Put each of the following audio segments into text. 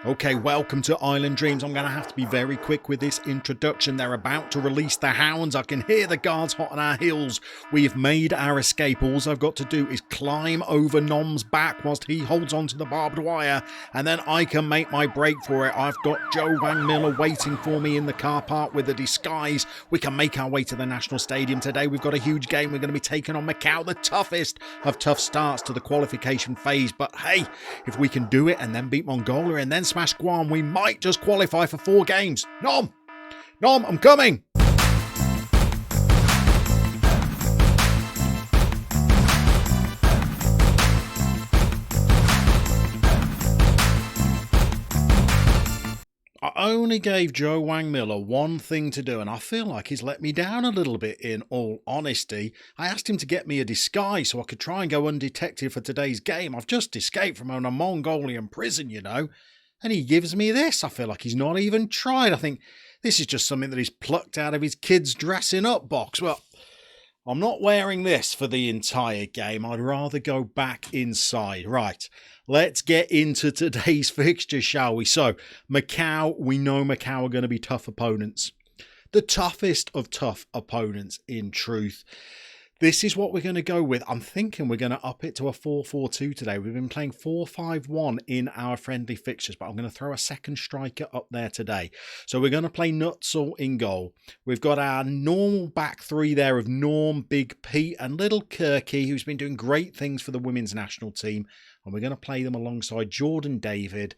Okay, welcome to Island Dreams. I'm going to have to be very quick with this introduction. They're about to release the hounds. I can hear the guards hot on our heels. We've made our escape. All I've got to do is climb over Nom's back whilst he holds onto the barbed wire, and then I can make my break for it. I've got Joe Wang Miller waiting for me in the car park with a disguise. We can make our way to the National Stadium today. We've got a huge game. We're going to be taking on Macau, the toughest of tough starts to the qualification phase. But hey, if we can do it and then beat Mongolia and then smash Guam, we might just qualify for 4 games. Nom, I'm coming. I only gave Joe Wang Miller one thing to do, and I feel like he's let me down a little bit, in all honesty. I asked him to get me a disguise so I could try and go undetected for today's game. I've just escaped from a Mongolian prison, you know, and he gives me this. I feel like he's not even tried. I think this is just something that he's plucked out of his kids' dressing up box. Well, I'm not wearing this for the entire game. I'd rather go back inside. Right, let's get into today's fixture, shall we? So, Macau, we know Macau are going to be tough opponents. The toughest of tough opponents, in truth. This is what we're going to go with. I'm thinking we're going to up it to a 4-4-2 today. We've been playing 4-5-1 in our friendly fixtures, but I'm going to throw a second striker up there today. So we're going to play Nutzel in goal. We've got our normal back three there of Norm, Big Pete and Little Kirky, who's been doing great things for the women's national team. And we're going to play them alongside Jordan David,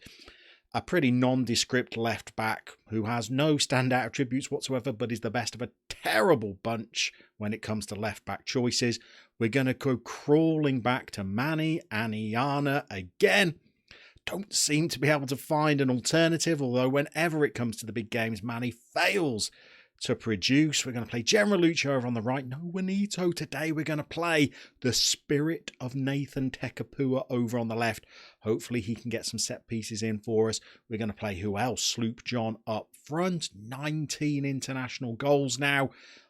a pretty nondescript left back who has no standout attributes whatsoever, but is the best of a terrible bunch when it comes to left back choices. We're going to go crawling back to Manny Aniana again. Don't seem to be able to find an alternative, although whenever it comes to the big games, Manny fails to produce. We're going to play General Lucio over on the right. No Juanito today. We're going to play the spirit of Nathan Tekapua over on the left. Hopefully he can get some set pieces in for us. We're going to play who else? Sloop John up front. 19 international goals now,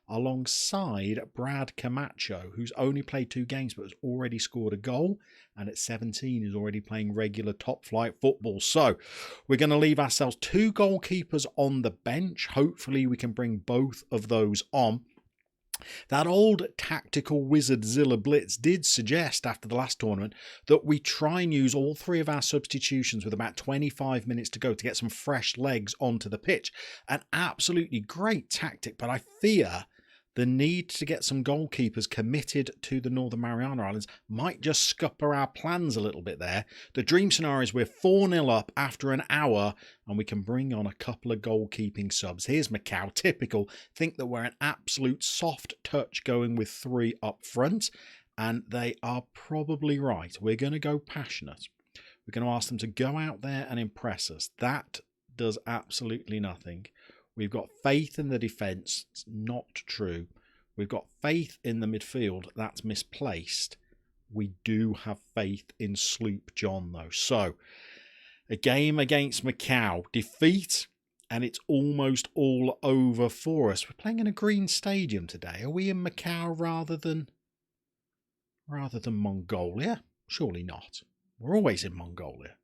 alongside Brad Camacho, who's only played 2 games but has already scored a goal, and at 17 is already playing regular top flight football. So we're going to leave ourselves 2 goalkeepers on the bench. Hopefully we can bring both of those on. That old tactical wizard Zilla Blitz did suggest after the last tournament that we try and use all 3 of our substitutions with about 25 minutes to go to get some fresh legs onto the pitch. An absolutely great tactic, but I fear the need to get some goalkeepers committed to the Northern Mariana Islands might just scupper our plans a little bit there. The dream scenario is we're 4-0 up after an hour and we can bring on a couple of goalkeeping subs. Here's Macau, typical. Think that we're an absolute soft touch going with 3 up front, and they are probably right. We're going to go passionate. We're going to ask them to go out there and impress us. That does absolutely nothing. We've got faith in the defence. It's not true. We've got faith in the midfield. That's misplaced. We do have faith in Sloop John, though. So, a game against Macau. Defeat, and it's almost all over for us. We're playing in a green stadium today. Are we in Macau rather than Mongolia? Surely not. We're always in Mongolia.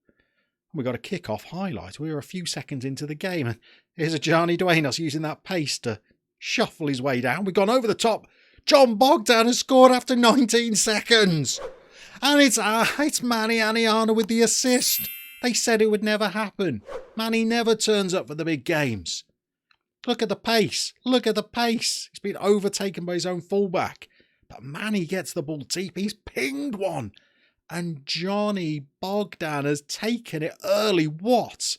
We got a kick-off highlight. We were a few seconds into the game, and here's a Johnny Duenos using that pace to shuffle his way down. We've gone over the top. John Bogdan has scored after 19 seconds. And it's Manny Aniana with the assist. They said it would never happen. Manny never turns up for the big games. Look at the pace. Look at the pace. He's been overtaken by his own fullback. But Manny gets the ball deep. He's pinged one. And Johnny Bogdan has taken it early. What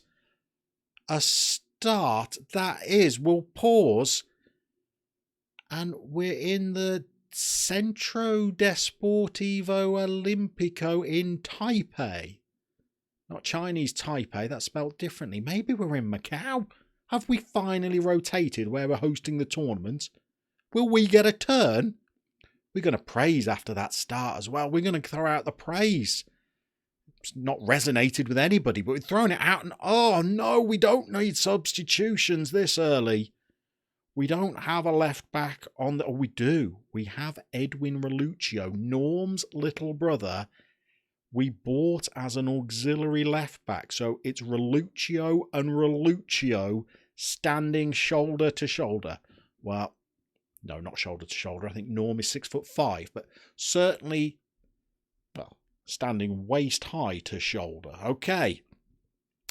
a start that is. We'll pause. And we're in the Centro Desportivo Olimpico in Taipei. Not Chinese Taipei, that's spelled differently. Maybe we're in Macau. Have we finally rotated where we're hosting the tournament? Will we get a turn? We're going to praise after that start as well. We're going to throw out the praise. It's not resonated with anybody, but we've thrown it out and, oh no, we don't need substitutions this early. We don't have a left back on the... Oh, we do. We have Edwin Reluccio, Norm's little brother. we bought as an auxiliary left back. So it's Reluccio and Reluccio standing shoulder to shoulder. Well, no, not shoulder to shoulder. I think Norm is 6'5", but certainly, well, standing waist high to shoulder. Okay.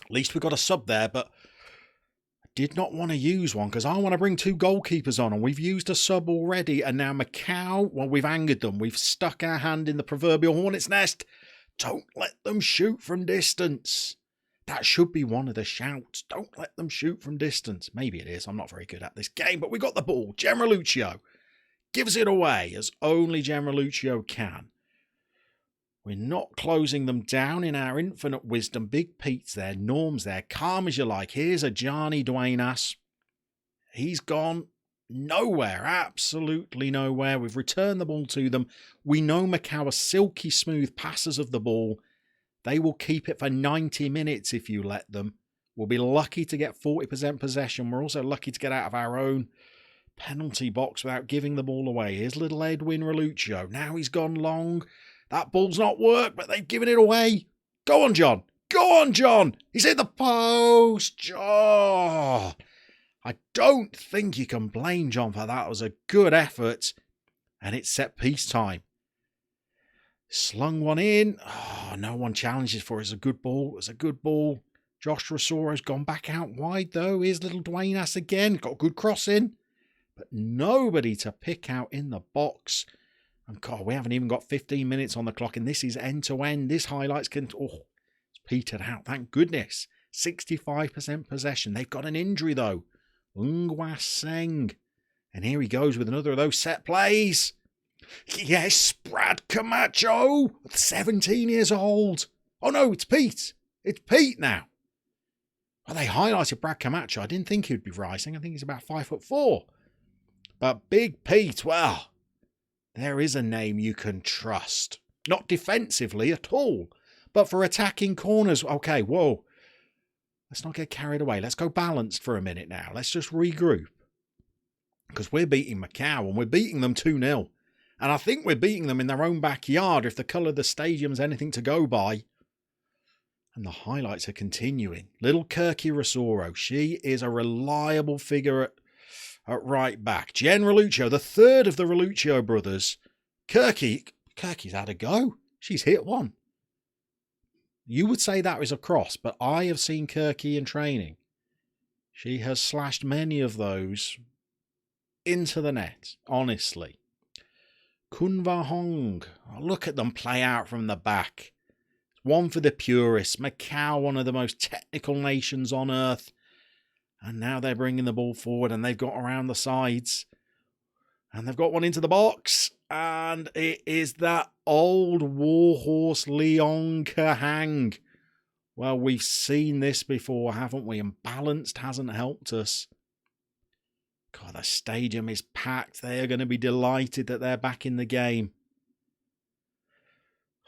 At least we got a sub there, but I did not want to use one because I want to bring 2 goalkeepers on, and we've used a sub already. And now Macau, well, we've angered them. We've stuck our hand in the proverbial hornet's nest. Don't let them shoot from distance. That should be one of the shouts. Don't let them shoot from distance. Maybe it is. I'm not very good at this game, but we got the ball. Reluccio gives it away as only Reluccio can. We're not closing them down in our infinite wisdom. Big Pete's there. Norm's there. Calm as you like. Here's a Johnny Duenas. He's gone nowhere. Absolutely nowhere. We've returned the ball to them. We know Macau are silky smooth passers of the ball. They will keep it for 90 minutes if you let them. We'll be lucky to get 40% possession. We're also lucky to get out of our own penalty box without giving the ball away. Here's little Edwin Reluccio. Now he's gone long. That ball's not worked, but they've given it away. Go on, John. Go on, John. He's hit the post. Oh, I don't think you can blame John for that. It was a good effort. And it's set piece time. Slung one in. Oh, no one challenges for it. It's a good ball. It's a good ball. Josh Rosoro's gone back out wide, though. Here's little Duenas again. Got a good cross in. But nobody to pick out in the box. And God, we haven't even got 15 minutes on the clock. And this is end-to-end. This highlights can... Oh, it's petered out. Thank goodness. 65% possession. They've got an injury, though. Ungwa Seng. And here he goes with another of those set plays. Yes, Brad Camacho, 17 years old. Oh no, it's Pete. It's Pete now. Well, they highlighted Brad Camacho. I didn't think he'd be rising. I think he's about 5'4". But Big Pete, well, there is a name you can trust. Not defensively at all, but for attacking corners. Okay, whoa. Let's not get carried away. Let's go balanced for a minute now. Let's just regroup. Because we're beating Macau and we're beating them 2-0. And I think we're beating them in their own backyard if the colour of the stadium's anything to go by. And the highlights are continuing. Little Kirky Rosoro. She is a reliable figure at right back. Jen Reluccio, the third of the Reluccio brothers. Kirky's had a go. She's hit one. You would say that was a cross, but I have seen Kirky in training. She has slashed many of those into the net, honestly. Kunva Hong. Oh, look at them play out from the back. One for the purists. Macau, one of the most technical nations on earth. And now they're bringing the ball forward and they've got around the sides. And they've got one into the box. And it is that old warhorse Leon Kahang. Well, we've seen this before, haven't we? And balanced hasn't helped us. God, the stadium is packed. They are going to be delighted that they're back in the game.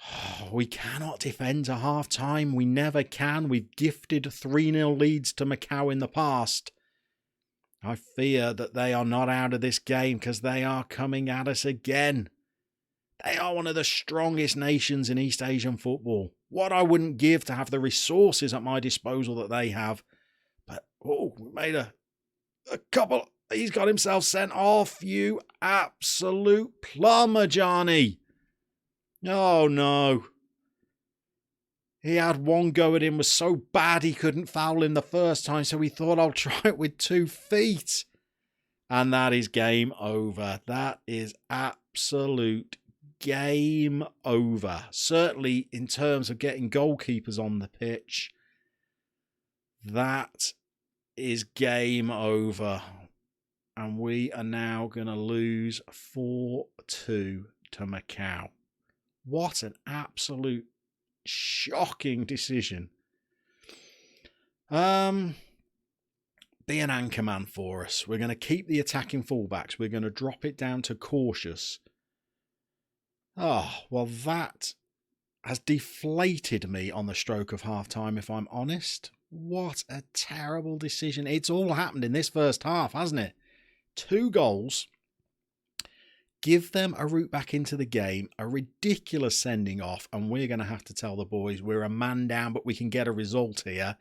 Oh, we cannot defend to half-time. We never can. We've gifted 3-0 leads to Macau in the past. I fear that they are not out of this game because they are coming at us again. They are one of the strongest nations in East Asian football. What I wouldn't give to have the resources at my disposal that they have. But, oh, we made a couple... He's got himself sent off, you absolute plumber, Johnny. Oh, no. He had one go at him, was so bad he couldn't foul him the first time, so he thought, I'll try it with 2 feet. And that is game over. That is absolute game over. Certainly in terms of getting goalkeepers on the pitch. That is game over. And we are now going to lose 4-2 to Macau. What an absolute shocking decision. Be an anchorman for us. We're going to keep the attacking fullbacks. We're going to drop it down to cautious. Oh, well, that has deflated me on the stroke of half-time, if I'm honest. What a terrible decision. It's all happened in this first half, hasn't it? 2 goals, give them a route back into the game, a ridiculous sending off, and we're going to have to tell the boys we're a man down, but we can get a result here.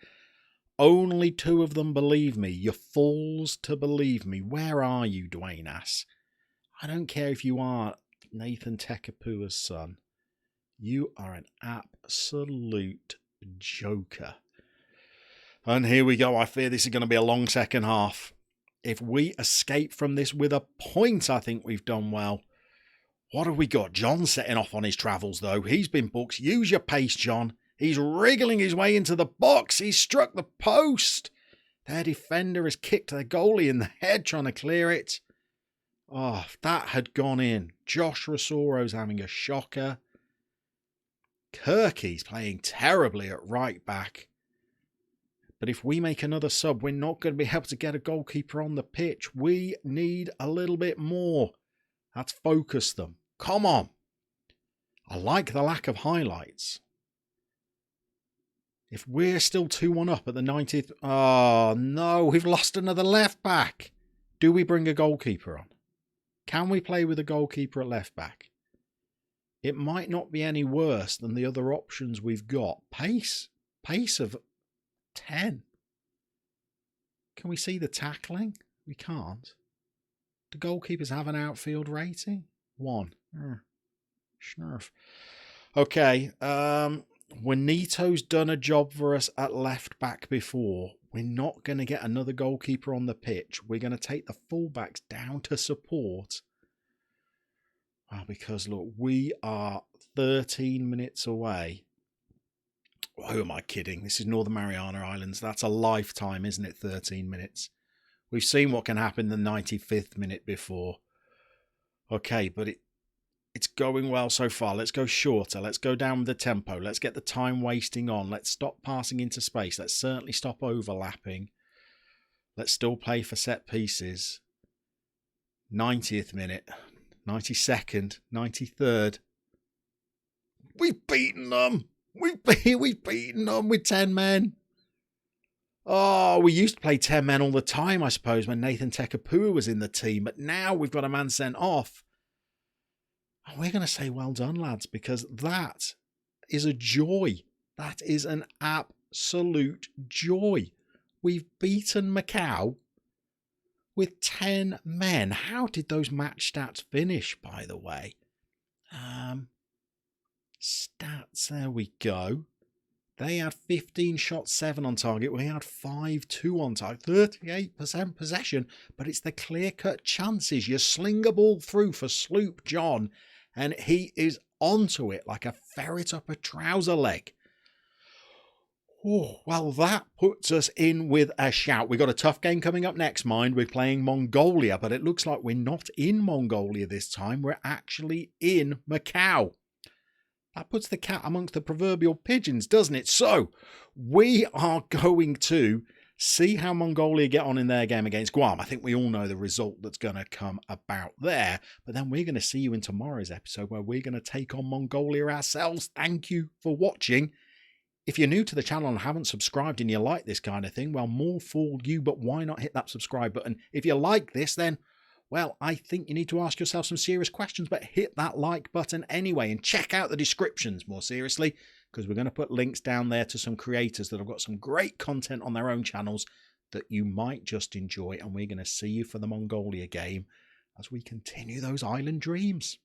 Only 2 of them believe me. You're fools to believe me. Where are you, Dwayne Ass? I don't care if you are Nathan Tekapua's son. You are an absolute joker. And here we go. I fear this is going to be a long second half. If we escape from this with a point, I think we've done well. What have we got? John setting off on his travels, though. He's been booked. Use your pace, John. He's wriggling his way into the box. He's struck the post. Their defender has kicked their goalie in the head trying to clear it. Oh, that had gone in. Josh Rosoro's having a shocker. Kirky's playing terribly at right back. But if we make another sub, we're not going to be able to get a goalkeeper on the pitch. We need a little bit more. Let's focus them. Come on. I like the lack of highlights. If we're still 2-1 up at the 90th... Oh, no. We've lost another left back. Do we bring a goalkeeper on? Can we play with a goalkeeper at left back? It might not be any worse than the other options we've got. Pace of 10. Can we see the tackling? We can't. Do goalkeepers have an outfield rating? 1. Schnurf. Okay. Juanito's done a job for us at left back before. We're not going to get another goalkeeper on the pitch. We're going to take the fullbacks down to support. Well, because look, we are 13 minutes away. Well, who am I kidding? This is Northern Mariana Islands. That's a lifetime, isn't it? 13 minutes. We've seen what can happen the 95th minute before. Okay, but it's going well so far. Let's go shorter. Let's go down with the tempo. Let's get the time wasting on. Let's stop passing into space. Let's certainly stop overlapping. Let's still play for set pieces. 90th minute. 92nd. 93rd. We've beaten them. We've beaten them with 10 men. Oh, we used to play 10 men all the time, I suppose, when Nathan Tekapua was in the team. But now we've got a man sent off. And we're going to say well done, lads, because that is a joy. That is an absolute joy. We've beaten Macau with 10 men. How did those match stats finish, by the way? Stats, there we go. They had 15 shots, 7 on target. We had 5-2 on target. 38% possession, but it's the clear-cut chances. You sling a ball through for Sloop John, and he is onto it like a ferret up a trouser leg. Oh, well, that puts us in with a shout. We've got a tough game coming up next, mind. We're playing Mongolia, but it looks like we're not in Mongolia this time. We're actually in Macau. That puts the cat amongst the proverbial pigeons, doesn't it? So, we are going to see how Mongolia get on in their game against Guam. I think we all know the result that's going to come about there. But then we're going to see you in tomorrow's episode where we're going to take on Mongolia ourselves. Thank you for watching. If you're new to the channel and haven't subscribed and you like this kind of thing, well, more fool you, but why not hit that subscribe button? If you like this, then... well, I think you need to ask yourself some serious questions, but hit that like button anyway and check out the descriptions more seriously, because we're going to put links down there to some creators that have got some great content on their own channels that you might just enjoy, and we're going to see you for the Mongolia game as we continue those island dreams.